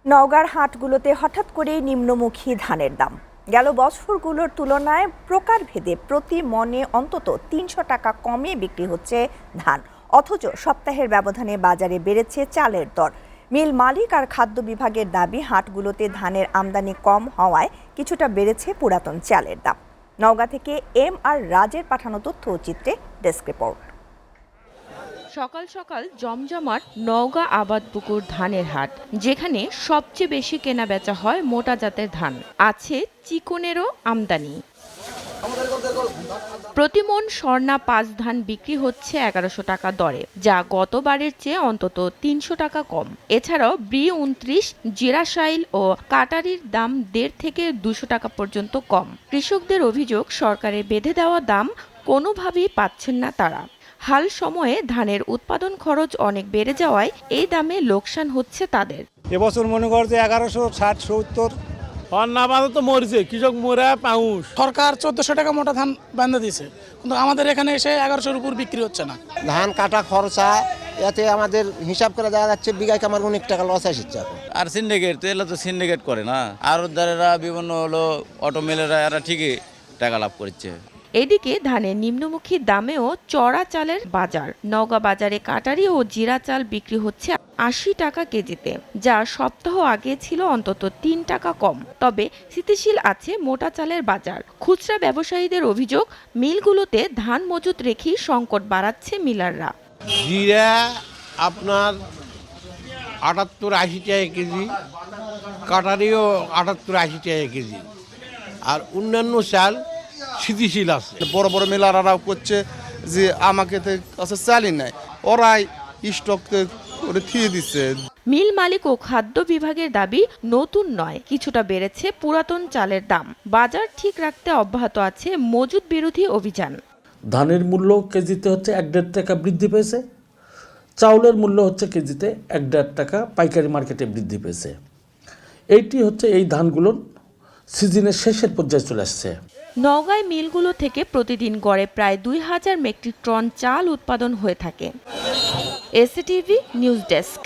নওগাঁর হাটগুলোতে হঠাৎ করেই নিম্নমুখী ধানের দাম। গেল বছরগুলোর তুলনায় প্রকারভেদে প্রতি মণে অন্তত ৩০০ টাকা কমে বিক্রি হচ্ছে ধান, অথচ সপ্তাহের ব্যবধানে বাজারে বেড়েছে চালের দর। মিল মালিক আর খাদ্য বিভাগের দাবি, হাটগুলোতে ধানের আমদানি কম হওয়ায় কিছুটা বেড়েছে পুরাতন চালের দাম। নওগাঁ থেকে আর রাজের পাঠানো তথ্য ও চিত্রে ডেস্ক রিপোর্ট। সকাল সকাল জমজমাট নওগাঁ আবাদপুকুর ধানের হাট, যেখানে সবচেয়ে বেশি কেনা বেচা হয় মোটা জাতের ধান, আছে চিকনেরও আমদানি। প্রতিমন স্বর্ণা ৫ ধান বিক্রি হচ্ছে ১১০০ টাকা দরে, যা গতবারের চেয়ে অন্তত ৩০০ টাকা কম। এছাড়াও B29, জিরাশাইল ও কাটারির দাম ১.৫ থেকে ২০০ টাকা পর্যন্ত কম। কৃষকদের অভিযোগ, সরকারের বেঁধে দেওয়া দাম কোনোভাবেই পাচ্ছেন না তারা। হাল সময়ে ধানের উৎপাদন খরচ অনেক বেড়ে যাওয়ায় এই দামে লোকসান হচ্ছে তাদের। এবছর মনে কর যে ১১৬০-৭০ তো মরেছে, কৃষক মরে পাউস। সরকার ১৪০০ টাকা মোটা ধান বান্ধা দিয়েছে, কিন্তু আমাদের এখানে এসে ১১০০-র উপর বিক্রি হচ্ছে না। ধান কাটা খরচা, এতে আমাদের হিসাব করে দেখা যাচ্ছে বিঘায় আমার অনেক টাকা লস আসছে। আর সিন্ডিকেট তো এলা তো সিন্ডিকেট করে না, আরতদারেরা বিভিন্ন হলো অটোমেলেরা এরা ঠিকই টাকা লাভ করছে। এদিকে ধানের নিম্নমুখী দামেও চড়া চালের বাজার। নওগাঁ বাজারে কাটারি ও জিরা চাল বিক্রি হচ্ছে ৮০ টাকা কেজিতে, যা সপ্তাহ আগে ছিল অন্তত ৩ টাকা কম। তবে স্থিতিশীল আছে মোটা চালের বাজার। খুচরা ব্যবসায়ীদের অভিযোগ, মিলগুলোতে ধান মজুত রেখেই সংকট বাড়াচ্ছে মিলাররা। জিরা আপনার ৭৮-৮০ টাকা কেজি, কাটারিও ৭৮-৮০ টাকা কেজি, আর অন্যান্য চাল স্থিতিশীল আছে। বড় বড় মেলারারা করছে যে আমাকে কাছে চালই নাই, ওরাই স্টক করে থিয়ে দিচ্ছে। মিল মালিক ও খাদ্য বিভাগের দাবি, নতুন নয়, কিছুটা বেড়েছে পুরাতন চালের দাম। বাজার ঠিক রাখতে অব্যাহত আছে মজুত বিরোধী অভিযান। ধানের মূল্য কেজিতে হচ্ছে ১.৫ টাকা বৃদ্ধি পেয়েছে, চাউলের মূল্য হচ্ছে কেজিতে ১.৫ টাকা পাইকারি মার্কেটে বৃদ্ধি পেয়েছে। এইটি হচ্ছে এই ধানগুলোর সিজনের শেষের পর্যায়ে চলে আসছে। নওগাঁয় মিলগুলো থেকে প্রতিদিন গড়ে প্রায় ২০০০ মেট্রিক টন চাল উৎপাদন হয়ে থাকে। এসিটিভি নিউজ ডেস্ক।